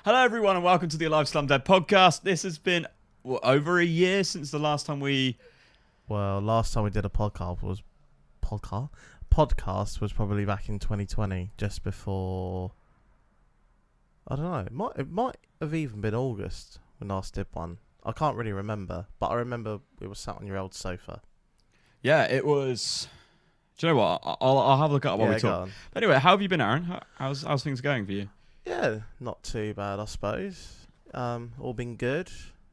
Hello, everyone, and welcome to the Alive Slum Dead podcast. This has been over a year since the last time we. Well, last time we did a podcast was probably back in 2020, just before. I don't know. It might have even been August when last did one. I can't really remember, but I remember we were sat on your old sofa. Yeah, it was. Do you know what? I'll have a look at it while we talk. But anyway, how have you been, Aaron? How's things going for you? Yeah, not too bad, I suppose. All been good.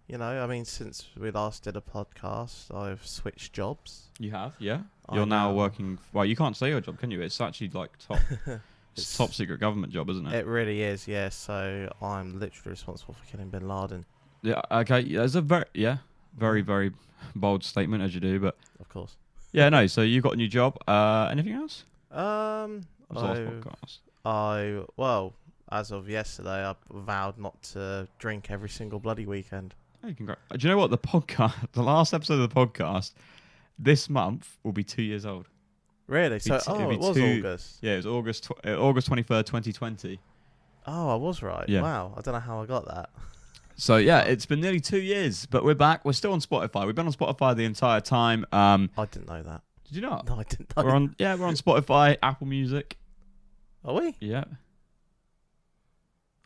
You know, I mean, since we last did a podcast, I've switched jobs. You have, yeah. You're now working. Well, you can't say your job, can you? It's actually like top. It's top secret government job, isn't it? It really is, yeah. So I'm literally responsible for killing Bin Laden. Yeah. Okay. There's a very bold statement, as you do, but of course. Yeah. No. So you got a new job. Anything else? Podcast. As of yesterday, I vowed not to drink every single bloody weekend. Hey, congrats. Do you know what? The last episode of the podcast this month will be 2 years old. Really? So, it was August. Yeah, it was August 23rd, 2020. Oh, I was right. Yeah. Wow. I don't know how I got that. So, yeah, it's been nearly 2 years, but we're back. We're still on Spotify. We've been on Spotify the entire time. I didn't know that. Did you not? No, I didn't know we're on Spotify, Apple Music. Are we? Yeah.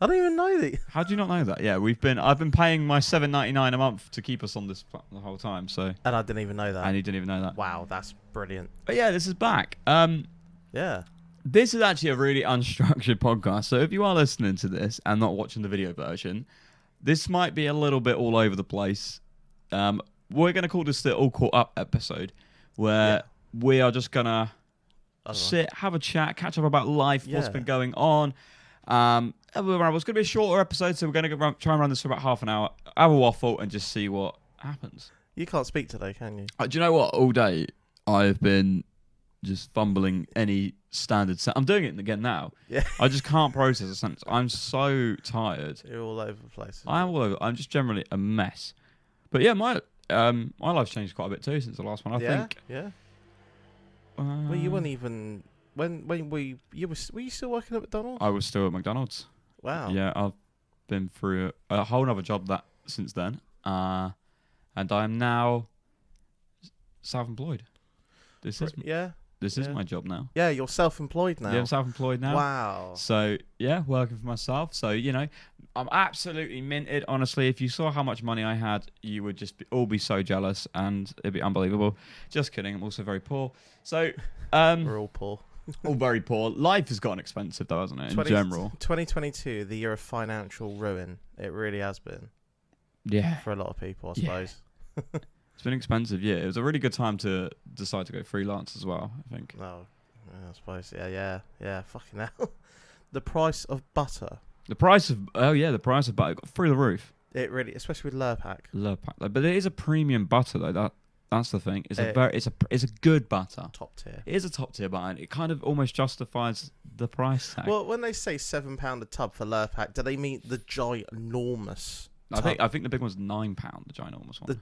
I don't even know that. How do you not know that? Yeah, I've been paying my $7.99 a month to keep us on this the whole time. So. And I didn't even know that. And you didn't even know that. Wow, that's brilliant. But yeah, this is back. Yeah. This is actually a really unstructured podcast. So if you are listening to this and not watching the video version, this might be a little bit all over the place. We're going to call this the All Caught Up episode, where we are just going to sit, have a chat, catch up about life, what's been going on. It's going to be a shorter episode, so we're going to try and run this for about half an hour, have a waffle, and just see what happens. You can't speak today, can you? Do you know what? All day I've been just fumbling any standard sentence. I'm doing it again now. Yeah. I just can't process a sentence. I'm so tired. You're all over the place. I am all over. I'm just generally a mess. But yeah, my life's changed quite a bit too since the last one. I think. Yeah. Well, you weren't even. When were you still working at McDonald's? I was still at McDonald's. Wow. Yeah, I've been through a whole other job since then, and I am now self-employed. This is my job now. Yeah, you're self-employed now. Yeah, I'm self-employed now. Wow. So yeah, working for myself. So I'm absolutely minted. Honestly, if you saw how much money I had, you would just all be so jealous, and it'd be unbelievable. Just kidding. I'm also very poor. So we're all poor. All very poor. Life has gotten expensive, though, hasn't it? In general, 2022, the year of financial ruin. It really has been. Yeah. For a lot of people, I suppose. It's been expensive. Yeah, it was a really good time to decide to go freelance as well, I think. No, I suppose. Yeah. Fucking hell. The price of butter. The price of butter got through the roof. It really, especially with Lurpak. But it is a premium butter though. That's the thing. It's a good butter. Top tier. It is a top tier butter. It kind of almost justifies the price tag. Well, when they say £7 a tub for Lurpak, do they mean the ginormous tub? I think the big one's £9, the ginormous one.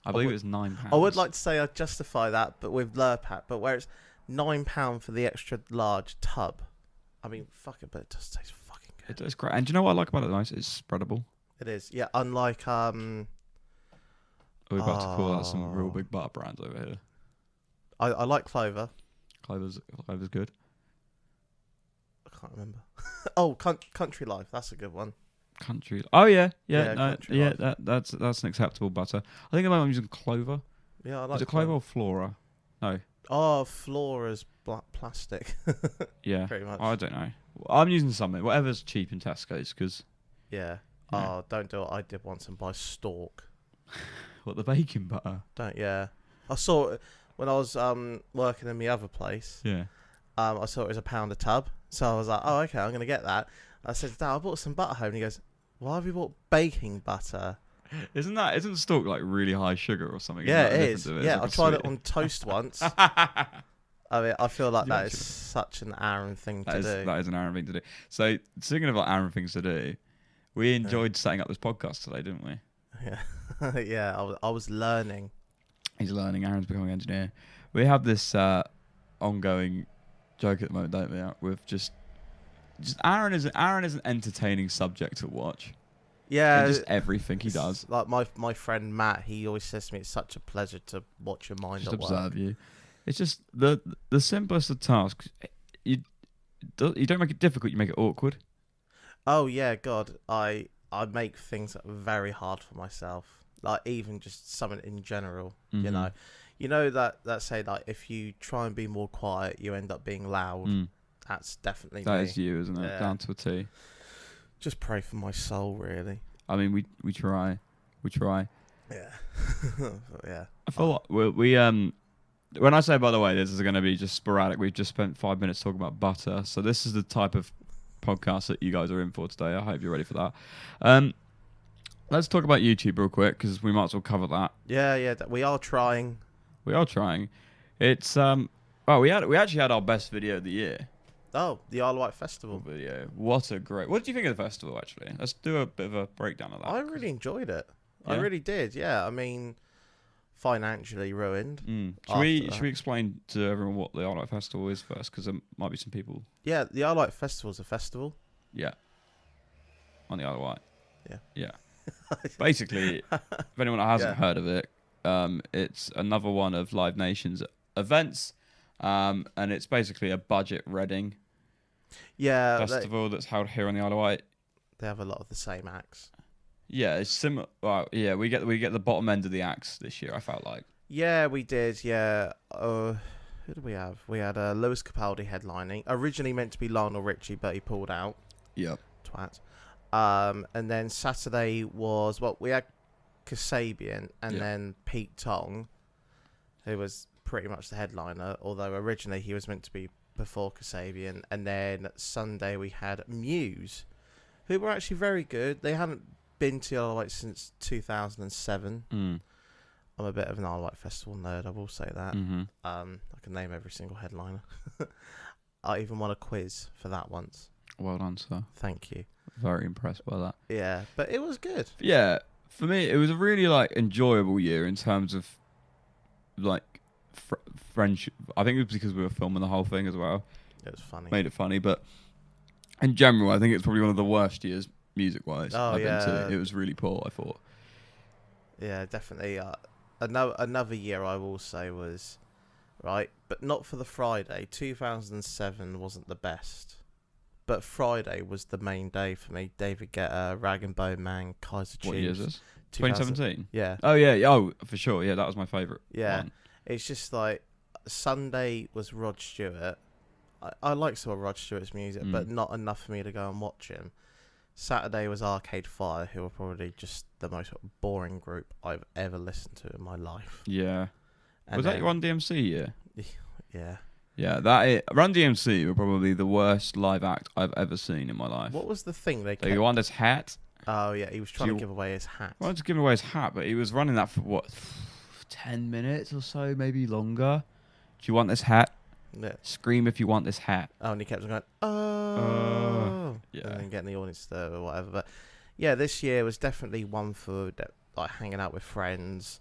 I believe it was £9. I would like to say I'd justify that, but with Lurpak, but where it's £9 for the extra large tub. I mean, fuck it, but it does taste fucking good. It does great. And do you know what I like about it, guys? It's spreadable. It is. Yeah, unlike We're about to call out some real big butter brands over here. I like Clover. Clover's good. I can't remember. Oh, Country Life. That's a good one. Country. Oh yeah. Life. That's an acceptable butter. I think I'm using Clover. Yeah, I like. Is it Clover or Flora? No. Oh, Flora's black plastic. Yeah. Pretty much. I don't know. I'm using something. Whatever's cheap in Tesco's, because. Yeah. Oh, don't do what I did once and buy Stork. What, the baking butter? Yeah. I saw it when I was working in the other place. Yeah. I saw it was £1 a tub, so I was like, "Oh, okay, I'm gonna get that." I said, "Dad, I bought some butter home." And he goes, "Why have you bought baking butter?" Isn't Stork like really high sugar or something? Yeah, it is. Yeah, like I tried it on toast once. I mean, I feel like that is such an Aaron thing to do. That is an Aaron thing to do. So, speaking of like Aaron things to do, we enjoyed setting up this podcast today, didn't we? Yeah. Yeah, I was learning. He's learning. Aaron's becoming an engineer. We have this ongoing joke at the moment, don't we? With just just Aaron is an entertaining subject to watch. Yeah, And just everything he does. Like my friend Matt, he always says to me, "It's such a pleasure to watch your mind Just at work." observe you. It's just the simplest of tasks. You don't make it difficult. You make it awkward. Oh yeah, God, I make things very hard for myself. Like even just something in general, Mhm. you know that say like if you try and be more quiet, you end up being loud. Mm. That's definitely That me. is you, isn't it? Yeah. Down to a T. Just pray for my soul, really. I mean, we try. Yeah, yeah. I feel like we when I say, by the way, this is going to be just sporadic. We've just spent 5 minutes talking about butter, so this is the type of podcast that you guys are in for today. I hope you're ready for that. Let's talk about YouTube real quick because we might as well cover that. Yeah. We are trying. We are trying. It's we actually had our best video of the year. Oh, the Isle of Wight Festival video. What a great. What did you think of the festival? Actually, let's do a bit of a breakdown of that. I really enjoyed it. Yeah? I really did. Yeah, I mean, financially ruined. Should we explain to everyone what the Isle of Wight Festival is first? Because there might be some people. Yeah, the Isle of Wight Festival is a festival. Yeah. On the Isle of Wight. Yeah. Basically, if anyone hasn't heard of it, it's another one of Live Nation's events, and it's basically a budget Reading festival that's held here on the Isle of Wight. They have a lot of the same acts. Yeah, it's similar. Well, yeah, we get the bottom end of the acts this year. I felt like. Yeah, we did. Yeah. Who did we have? We had Lewis Capaldi headlining. Originally meant to be Lionel Richie, but he pulled out. Yep. Twat. And then Saturday was we had Kasabian and then Pete Tong, who was pretty much the headliner. Although originally he was meant to be before Kasabian. And then Sunday we had Muse, who were actually very good. They hadn't been to Isle of Wight since 2007. I'm a bit of an Isle of Wight Festival nerd, I will say that. Mm-hmm. I can name every single headliner. I even won a quiz for that once. Well done, sir. Thank you. Very impressed by that. Yeah, but it was good. Yeah, for me, it was a really enjoyable year in terms of friendship. I think it was because we were filming the whole thing as well. It was funny. Made it funny, but in general, I think it's probably one of the worst years music-wise I've been to. It was really poor, I thought. Yeah, definitely. Another year I will say was right, but not for the Friday. 2007 wasn't the best. But Friday was the main day for me. David Guetta, Rag and Bone Man, Kaiser Chiefs. What year is this? 2017? Yeah. Oh, yeah. Oh, for sure. Yeah, that was my favourite one. It's just like Sunday was Rod Stewart. I like some of Rod Stewart's music, but not enough for me to go and watch him. Saturday was Arcade Fire, who were probably just the most boring group I've ever listened to in my life. Yeah. And was that your Run DMC year? Yeah. Yeah, Run DMC were probably the worst live act I've ever seen in my life. What was the thing they kept? He won this hat. Oh, yeah, he was trying to give away his hat. He wanted to give away his hat, but he was running that for, 10 minutes or so, maybe longer. Do you want this hat? Yeah. Scream if you want this hat. Oh, and he kept on going, oh. Yeah. And then getting the audience to or whatever. But, yeah, this year was definitely one for hanging out with friends,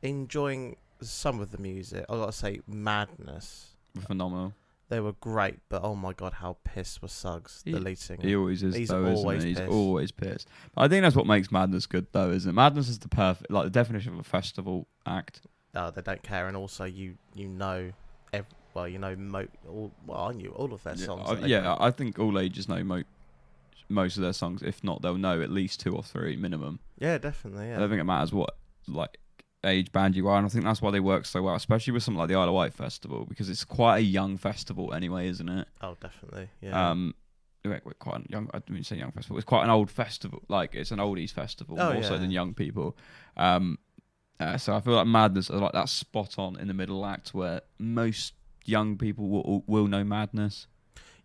enjoying some of the music. I got to say, Madness. Phenomenal. They were great, but oh my god, how pissed was Suggs, the lead singer. He always is, He's though, always isn't he? pissed. He's always pissed. But I think that's what makes Madness good, though, isn't it? Madness is the perfect, the definition of a festival act. Oh, they don't care, and also I knew all of their songs. I think all ages know most of their songs. If not, they'll know at least 2 or 3 minimum. Yeah, definitely. Yeah. I don't think it matters what age band you are, and I think that's why they work so well, especially with something like the Isle of Wight Festival, because it's quite a young festival anyway, isn't it? Oh, definitely. Yeah. We're quite young. I didn't say young festival. It's quite an old festival. It's an oldies festival more so than young people. So I feel like Madness is that spot on in the middle act where most young people will know Madness.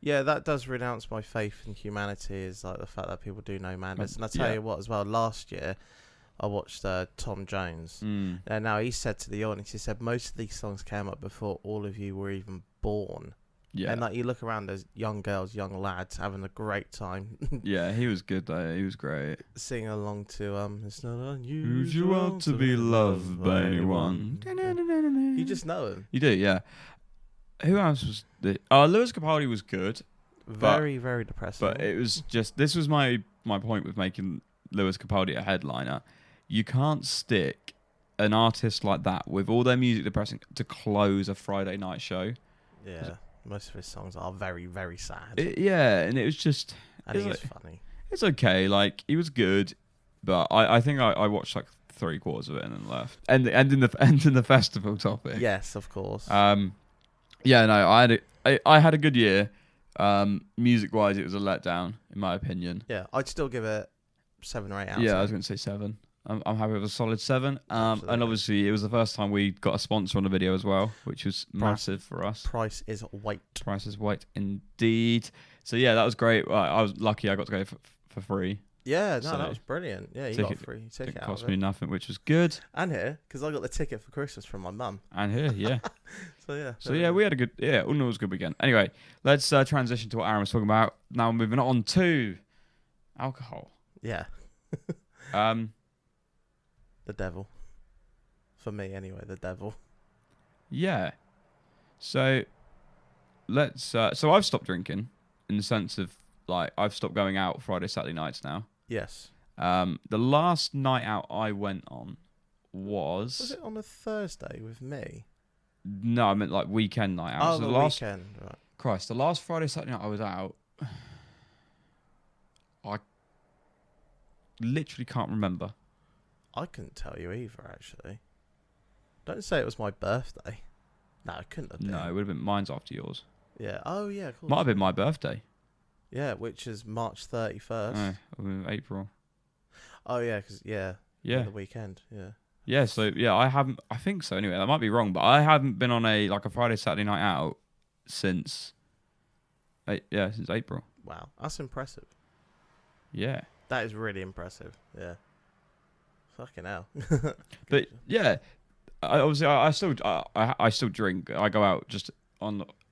Yeah, that does renounce my faith in humanity, is the fact that people do know Madness. And I tell you what, as well, last year I watched Tom Jones. And now he said to the audience, he said, most of these songs came up before all of you were even born. Yeah. And you look around, there's young girls, young lads having a great time. Yeah, he was good though. He was great. Singing along to It's Not Unusual to be loved by anyone. You just know him. You do, yeah. Who else was Lewis Capaldi was good. Very, very depressing. But it was just, this was my point with making Lewis Capaldi a headliner. You can't stick an artist like that with all their music depressing to close a Friday night show. Yeah, most of his songs are very, very sad. And it was just... And he is funny. It's okay, like, he was good, but I think I watched like 3/4 of it and then left. And ending the festival topic. Yes, of course. I had a good year. Music wise, it was a letdown in my opinion. Yeah, I'd still give it 7 or 8 out. Yeah, I was going to say 7. I'm happy with a solid 7. And obviously, it was the first time we got a sponsor on the video as well, which was massive for us. Price is white. Price is white indeed. So yeah, that was great. I was lucky. I got to go for free. Yeah, no, that was brilliant. Yeah, you got a free ticket. It cost me nothing, which was good. And here, because I got the ticket for Christmas from my mum. And here, yeah. So yeah, we had a good, all in all, it was a good weekend. Anyway, let's transition to what Aaron was talking about. Now moving on to alcohol. Yeah. The devil. For me, anyway, the devil. Yeah. So let's. So I've stopped drinking in the sense of like I've stopped going out Friday, Saturday nights now. Yes. The last night out I went on was... Was it on a Thursday with me? No, I meant like weekend night out. Oh, so the weekend, right. Christ, the last Friday, Saturday night I was out, I literally can't remember. I couldn't tell you either, actually. Don't say it was my birthday. No, it couldn't have been. No, it would have been mine's after yours. Yeah. Oh, yeah, of course. Might have been my birthday. Yeah, which is March 31st. April. Oh, yeah, because, yeah. The weekend, yeah. Yeah, so, yeah, I think so anyway. I might be wrong, but I haven't been on a Friday, Saturday night out since April. Wow, that's impressive. Yeah. That is really impressive, yeah. Fucking hell. But, yeah, I still drink. I go out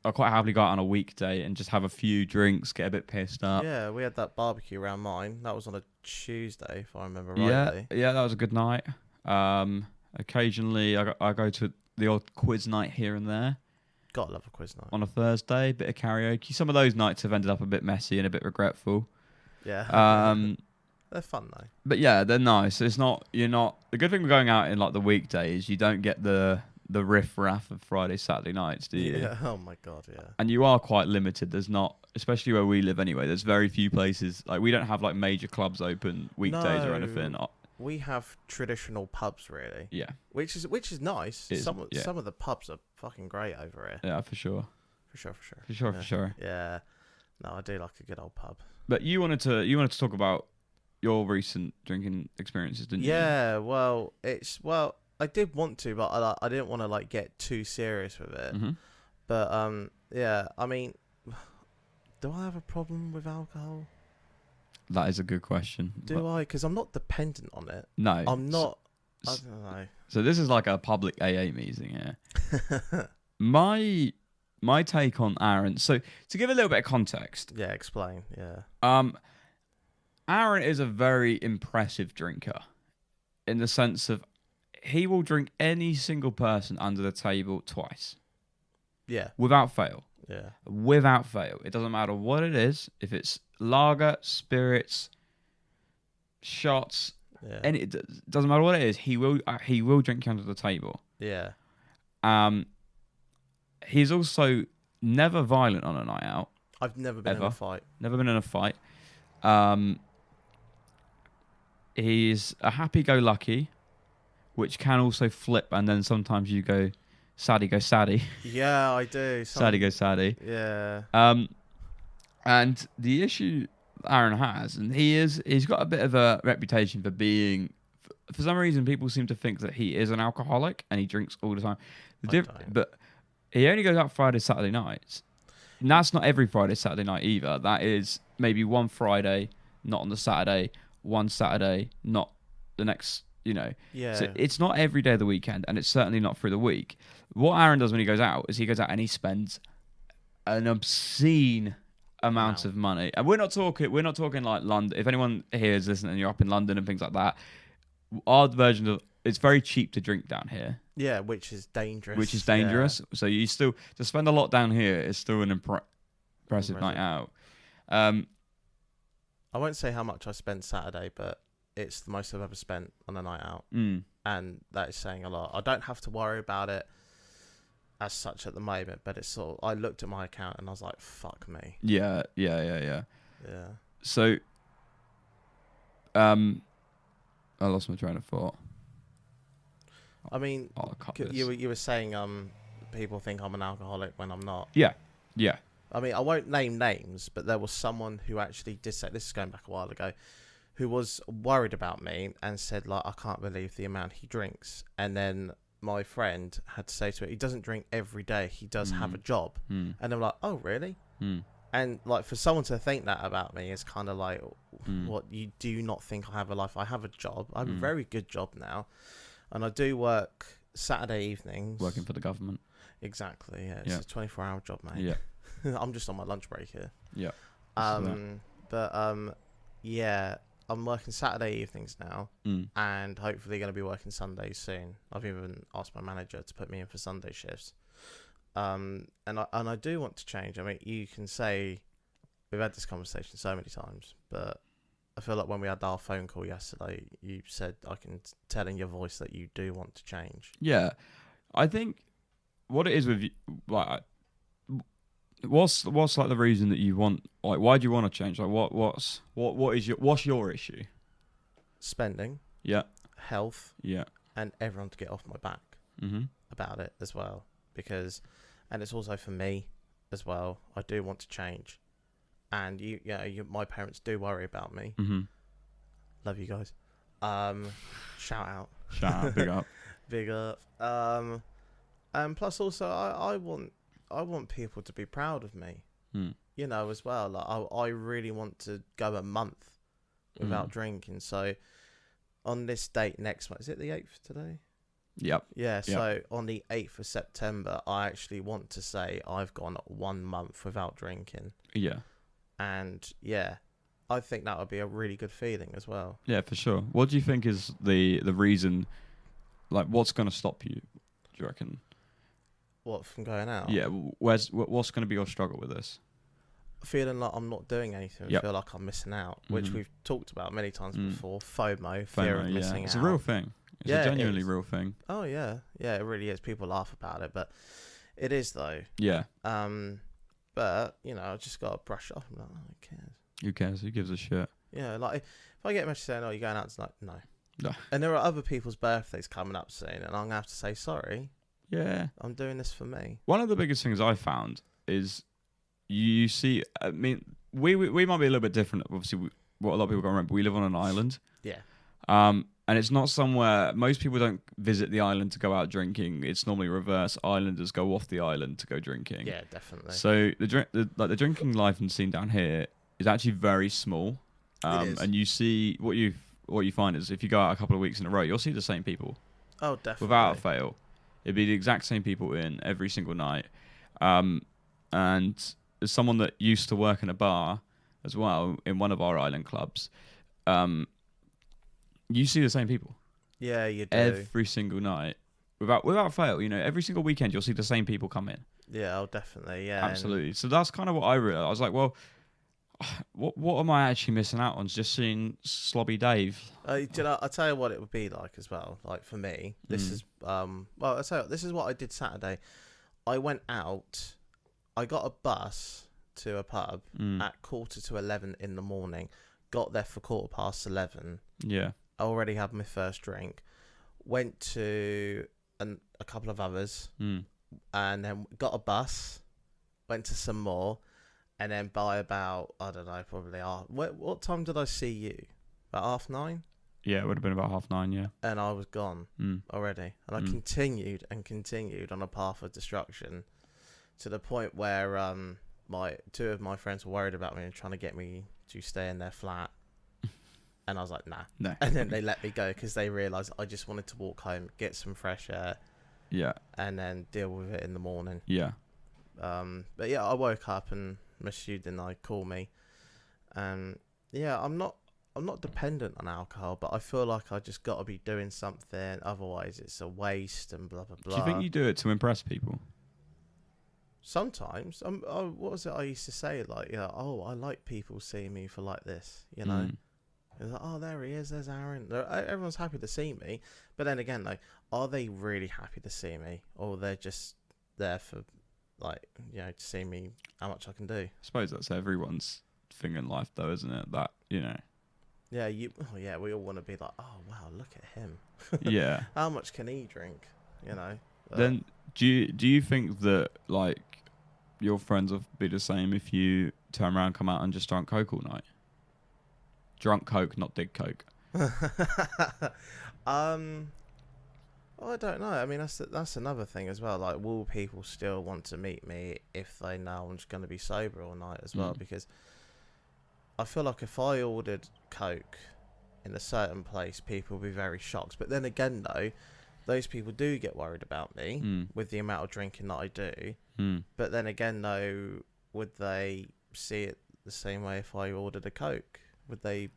I quite happily go out on a weekday and just have a few drinks, get a bit pissed up. Yeah, we had that barbecue around mine. That was on a Tuesday, if I remember rightly. Yeah, that was a good night. Occasionally, I go to the odd quiz night here and there. Gotta love a quiz night. On a Thursday, bit of karaoke. Some of those nights have ended up a bit messy and a bit regretful. Yeah. They're fun though. But yeah, they're nice. The good thing with going out in like the weekdays, you don't get the riff-raff of Friday, Saturday nights, do you? Yeah, oh my God, yeah. And you are quite limited. There's not, especially where we live anyway, there's very few places, like we don't have like major clubs open weekdays or anything. We have traditional pubs, really. Yeah. Which is nice. Some of the pubs are fucking great over here. Yeah, for sure. For sure. Yeah. No, I do like a good old pub. But you wanted to talk about your recent drinking experiences, didn't you? Yeah, I did want to, but I didn't want to like get too serious with it. Mm-hmm. But yeah, I mean, do I have a problem with alcohol? That is a good question. Do I? Because I'm not dependent on it. No, I'm not. I don't know. So this is like a public AA meeting here. My take on Aaron. So to give a little bit of context. Yeah, explain. Yeah. Aaron is a very impressive drinker, in the sense of he will drink any single person under the table twice. Yeah. Without fail. Yeah. Without fail. It doesn't matter what it is. If it's lager, spirits, shots, it doesn't matter what it is. He will drink you under the table. Yeah. He's also never violent on a night out. I've never been in a fight. Never been in a fight. He's a happy-go-lucky, which can also flip, and then sometimes you go saddy go saddy. Yeah, I do. Saddy go saddy. Yeah. And the issue Aaron has, and he's got a bit of a reputation for being, for some reason, people seem to think that he is an alcoholic and he drinks all the time. But he only goes out Friday, Saturday nights. And that's not every Friday, Saturday night either. That is maybe one Friday, not on the Saturday, one Saturday, not the next, Yeah. So it's not every day of the weekend, and it's certainly not through the week. What Aaron does when he goes out is he goes out and he spends an obscene amount of money. And we're not talking like London. If anyone here is listening and you're up in London and things like that, our version of it's very cheap to drink down here. Yeah, which is dangerous. Yeah. So you still to spend a lot down here is still an impressive night out. I won't say how much I spent Saturday, but it's the most I've ever spent on a night out. And that is saying a lot. I don't have to worry about it as such at the moment, but it's sort of, I looked at my account and I was like, fuck me. Yeah. So, I lost my train of thought. I mean, I'll cut this. you were saying people think I'm an alcoholic when I'm not. Yeah. I mean, I won't name names, but there was someone who actually did say, this is going back a while ago, who was worried about me and said, like, I can't believe the amount he drinks. And then my friend had to say to it, he doesn't drink every day. He does have a job. And I'm like, oh, really? And like, for someone to think that about me is kind of like, what, you do not think I have a life? I have a job. I have a very good job now. And I do work Saturday evenings. Working for the government. Exactly, yeah. It's a 24-hour job, mate. Yeah. I'm just on my lunch break here. Yeah. Yeah, I'm working Saturday evenings now, and hopefully going to be working Sundays soon. I've even asked my manager to put me in for Sunday shifts. And I do want to change. I mean, you can say we've had this conversation so many times, but I feel like when we had our phone call yesterday, you said I can tell in your voice that you do want to change. Yeah, I think what it is with you, like, what's like the reason that you want, like, why do you want to change? Like, what's your issue? Spending. Yeah. Health. Yeah. And everyone to get off my back about it as well, and it's also for me as well. I do want to change, and my parents do worry about me. Love you guys. Shout out, big up, big up. And plus also I want people to be proud of me, as well. Like I really want to go a month without drinking. So on this date next month, is it the 8th today? Yep. Yeah. So on the 8th of September, I actually want to say I've gone 1 month without drinking. Yeah. And yeah, I think that would be a really good feeling as well. Yeah, for sure. What do you think is the reason? Like, what's going to stop you? Do you reckon? What, from going out? Yeah. What's going to be your struggle with this? Feeling like I'm not doing anything. I feel like I'm missing out, which we've talked about many times before. FOMO, fear of missing out. It's a real thing. It's a genuinely real thing. Oh yeah, yeah, it really is. People laugh about it, but it is though. Yeah. But I just got to brush it off. I'm like, oh, who cares? Who cares? Who gives a shit? Yeah, like if I get a message saying, "Oh, you're going out tonight," no. And there are other people's birthdays coming up soon, and I'm gonna have to say sorry. Yeah. I'm doing this for me. One of the biggest things I found is you see. I mean, we might be a little bit different. Obviously, what a lot of people got to remember, we live on an island. Yeah. And it's not somewhere, most people don't visit the island to go out drinking. It's normally reverse. Islanders go off the island to go drinking. Yeah, definitely. So the drinking life and scene down here is actually very small. It is. And you see what you find is if you go out a couple of weeks in a row, you'll see the same people. Oh, definitely. Without fail. It'd be the exact same people in every single night. And as someone that used to work in a bar as well in one of our island clubs, you see the same people. Yeah, you do. Every single night. Without fail, every single weekend you'll see the same people come in. Yeah, oh, definitely, yeah. Absolutely. So that's kind of what I realized. I was like, well, what am I actually missing out on? Just seeing Slobby Dave. I'll tell you what it would be like as well. Like for me, this is this is what I did Saturday. I went out. I got a bus to a pub at 11:15 in the morning. Got there for 11:15. Yeah. I already had my first drink. Went to a couple of others, and then got a bus. Went to some more. And then by about, I don't know, probably what time did I see you? About 9:30? Yeah, it would have been about 9:30, yeah. And I was gone already. And I continued and continued on a path of destruction to the point where two of my friends were worried about me and trying to get me to stay in their flat. And I was like, nah. No. And then they let me go because they realised I just wanted to walk home, get some fresh air. Yeah. And then deal with it in the morning. Yeah. But yeah, I woke up and Miss you didn't call me, and yeah, I'm not dependent on alcohol, but I feel like I just got to be doing something, otherwise it's a waste and blah blah blah. Do you think you do it to impress people? sometimes. What was it I used to say? Like, I like people seeing me for like this, you know? It's like, oh, there he is, there's Aaron. Everyone's happy to see me. But then again, though, are they really happy to see me? Or they're just there for, like, to see me, how much I can do? I suppose that's everyone's thing in life, though, isn't it? That, Yeah, we all want to be like, oh, wow, look at him. Yeah. How much can he drink, Then, do you think that, like, your friends will be the same if you turn around, come out and just drunk Coke all night? Drunk Coke, not dig Coke. I don't know. I mean, that's another thing as well. Like, will people still want to meet me if they know I'm just going to be sober all night as well? Because I feel like if I ordered Coke in a certain place, people would be very shocked. But then again, though, those people do get worried about me with the amount of drinking that I do. But then again, though, would they see it the same way if I ordered a Coke? Would they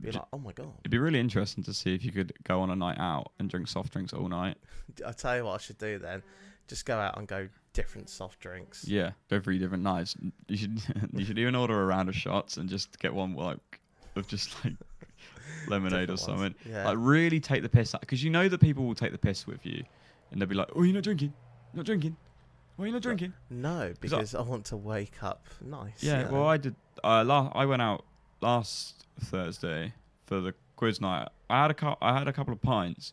be like, oh my God? It'd be really interesting to see if you could go on a night out and drink soft drinks all night. I'll tell you what I should do then. Just go out and go different soft drinks. Yeah, go 3 different nights. You should even order a round of shots and just get one of just like lemonade or something. Yeah. Like really take the piss out, because you know that people will take the piss with you, and they'll be like, "Oh, you're not drinking. Not drinking. Why are you not drinking?" No, because I want to wake up nice. Yeah, well, I did. I went out last Thursday for the quiz night. I had a couple of pints,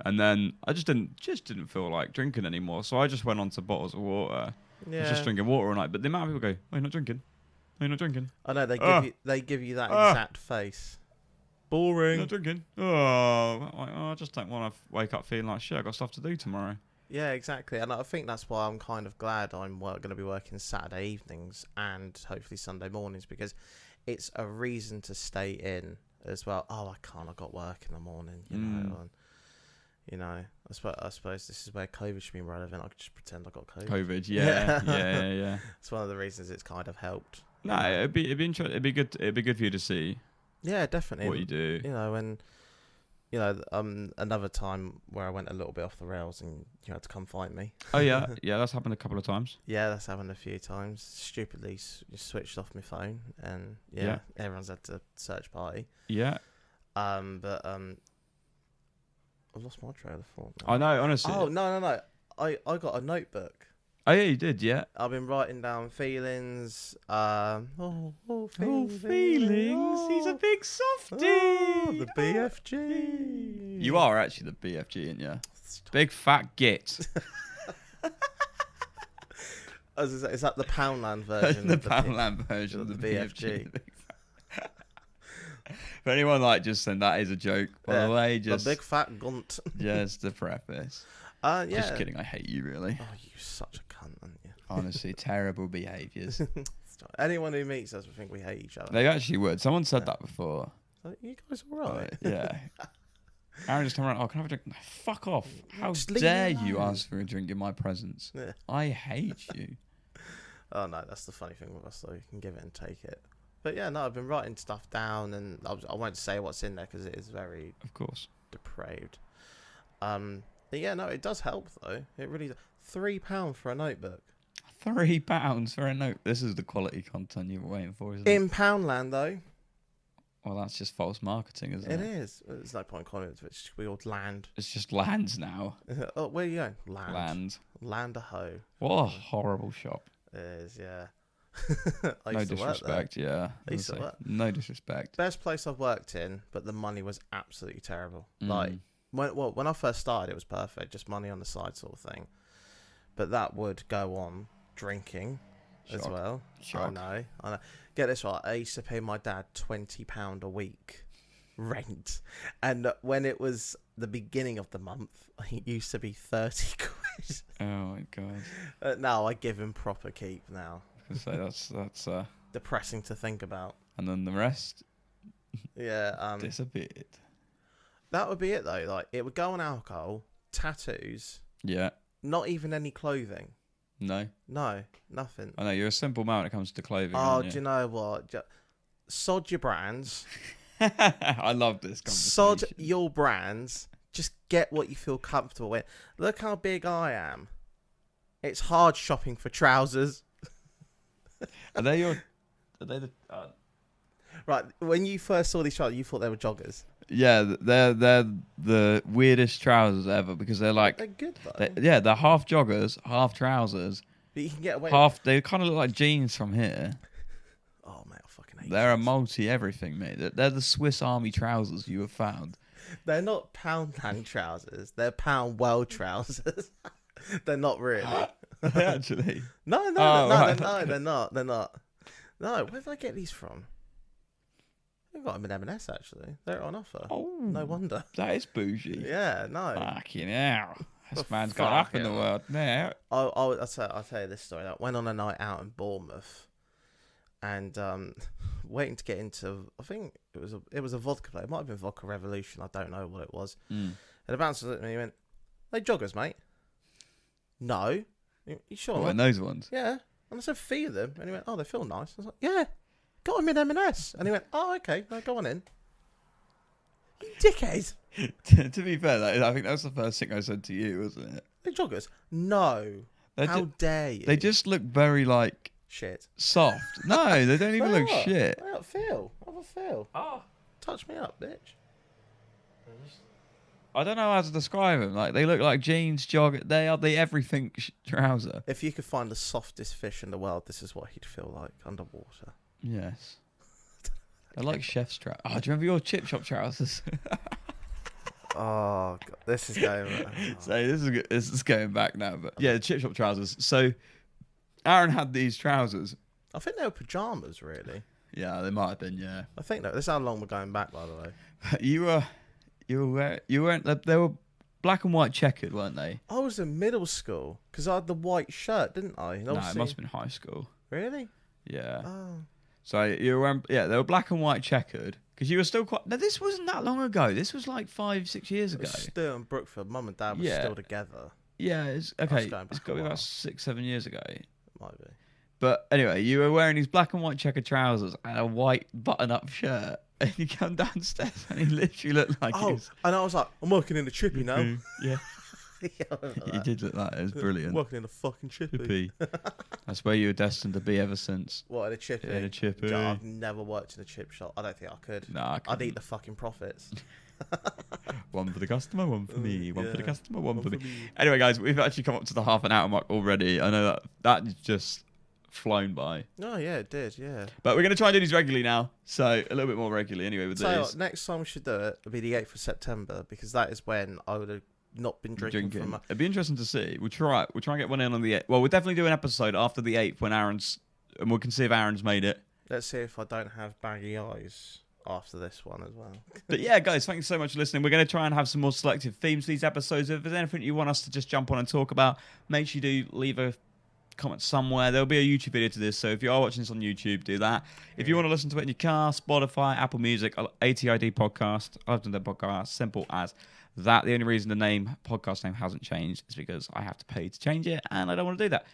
and then I just didn't feel like drinking anymore. So I just went on to bottles of water. Yeah. I was just drinking water all night. But the amount of people go, "Oh, you're not drinking. Oh, you're not drinking." I know they give you that exact face. Boring. Not drinking. Oh, I just don't want to wake up feeling like shit. I got stuff to do tomorrow. Yeah, exactly. And I think that's why I'm kind of glad I'm going to be working Saturday evenings and hopefully Sunday mornings, because it's a reason to stay in as well. Oh, I can't. I've got work in the morning, I suppose this is where COVID should be relevant. I could just pretend I got COVID. COVID, yeah. It's one of the reasons it's kind of helped. No, it'd be interesting. It'd be good for you to see. Yeah, definitely. What you do. Another time where I went a little bit off the rails and you had to come find me. Oh yeah, that's happened a couple of times. Yeah, that's happened a few times. Stupidly switched off my phone, and everyone's had to search party. Yeah. I've lost my trail of thought now. I know, honestly. Oh no! I got a notebook. Oh yeah, you did, yeah. I've been writing down feelings. Feelings. He's a big softie. The BFG. You are actually the BFG, aren't you? Big fat git. Is that the Poundland version? The Poundland version of the BFG. For anyone just saying that is a joke, by the way, just the big fat gunt. Just the preface. Just kidding. I hate you, really. Oh, you such a cunt, aren't you? Honestly, terrible behaviours. Anyone who meets us would think we hate each other. They actually would. Someone said that before. So, you guys all right? Yeah. Aaron just come around. Oh, can I have a drink? No, fuck off! How dare you ask for a drink in my presence? Yeah. I hate you. Oh no, that's the funny thing with us, though. You can give it and take it. But yeah, no, I've been writing stuff down, and I won't say what's in there because it is very, of course, depraved. But yeah, no, it does help though. It really does. £3 for a notebook. £3 for a note. This is the quality content you were waiting for, isn't it? In Poundland, though. Well, that's just false marketing, isn't it? It is. There's no point in calling it. It's just called land. It's just lands now. Oh, where are you going? Land. Land a hoe. What a horrible shop. It is, yeah. No disrespect, yeah. No disrespect. Best place I've worked in, but the money was absolutely terrible. When I first started, it was perfect, just money on the side sort of thing. But that would go on drinking as well. I know. Get this right. I used to pay my dad £20 a week rent, and when it was the beginning of the month, it used to be 30 quid. Oh my god. Now I give him proper keep now. I was gonna say that's depressing to think about. And then the rest, disappeared. That would be it though. Like, it would go on alcohol, tattoos. Yeah. Not even any clothing. No, nothing. I know you're a simple man when it comes to clothing. Oh, do you know what? Sod your brands. I love this conversation. Sod your brands. Just get what you feel comfortable with. Look how big I am. It's hard shopping for trousers. Are they your? Are they the? Right, when you first saw these trousers, you thought they were joggers. Yeah, they're the weirdest trousers ever because they're like. They're good though. They're half joggers, half trousers. But you can get away. They kind of look like jeans from here. Oh mate, I fucking hate. They're a jeans. multi-everything, mate. They're the Swiss Army trousers you have found. They're not Poundland trousers. They're Pound World trousers. They're not really. Actually. No, right. they're not. They're not. No, where did I get these from? I got them in M&S actually. They're on offer. Oh, No wonder. that is bougie. Yeah, no. Fucking hell. This Oh, man's got up in the fucking world now. I'll tell you this story. I went on a night out in Bournemouth, and waiting to get into. I think it was a vodka play. It might have been Vodka Revolution. I don't know what it was. And the bouncer looked at me and went, "They joggers, mate." No. You sure? What, those ones? Yeah. And I said, "Feel them," and he went, "Oh, they feel nice." I was like, "Yeah, got them in M&S," and he went, "Oh, okay, no, go on in." You dickhead. To be fair, I think that was the first thing I said to you, wasn't it? They joggers? No. How dare you? They just look very like shit. soft. No, they don't even look What? shit. They don't feel. Have a feel. Oh. Touch me up, bitch. I don't know how to describe them. Like they look like jeans, jog. They are the everything trouser. If you could find the softest fish in the world, this is what he'd feel like underwater. Yes. I like chef's trousers. Oh, do you remember your chip shop trousers? Oh, God, this is going. So this is going back now, but yeah, the chip shop trousers. So Aaron had these trousers. I think they were pajamas, really. Yeah, they might have been. Yeah. I think that. This is how long we're going back, by the way. You weren't. They were black and white checkered, weren't they? I was in middle school because I had the white shirt, didn't I? And No, it obviously- must have been high school. Really? Yeah. Oh. So you were, they were black and white checkered because you were still quite. No, this wasn't that long ago. This was like 5-6 years It ago. was still in Brookfield. Mum and Dad were Yeah. still together. Yeah, it's okay. going It's back got to a be while. about 6-7 years ago. Might be. But anyway, you were wearing these black and white checkered trousers and a white button-up shirt, and you come downstairs and he literally looked like he Oh, was. and I was like, I'm working in the chippy now. Yeah, Yeah, I remember you that. did look like that. It was brilliant. Working in a fucking chippy. Chippy. That's where you were destined to be ever since. What, in a chippy? In a chippy. Joe, I've never worked in a chip shop. I don't think I could. Nah, I'd eat the fucking profits. one for the customer, one for me. One for the yeah. customer, one for me. Anyway, guys, we've actually come up to the half an hour mark already. I know that's just flown by. Oh, yeah, it did, yeah. But we're going to try and do these regularly now. So a little bit more regularly anyway with Tell you these. what, next time we should do it will be the 8th of September because that is when I would have not been drinking. From It'd be interesting to see. We'll try and get one in on the 8th. Well, we'll definitely do an episode after the 8th and we can see if Aaron's made it. Let's see if I don't have baggy eyes after this one as well. But yeah, guys, thanks so much for listening. We're going to try and have some more selective themes for these episodes. If there's anything you want us to just jump on and talk about, make sure you do leave a comment somewhere. There'll be a YouTube video to this, so if you are watching this on YouTube, do that. If you want to listen to it in your car, Spotify, Apple Music, ATID podcast, I've done the podcast, simple as that. The only reason the podcast name hasn't changed is because I have to pay to change it, and I don't want to do that.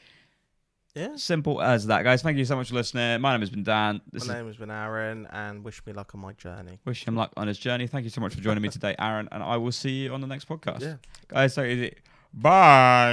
Yeah. Simple as that, guys. Thank you so much for listening. My name has been Dan. My name has been Aaron, and wish me luck on my journey. Wish him luck on his journey. Thank you so much for joining me today, Aaron, and I will see you on the next podcast. Yeah. Guys, so easy. Bye.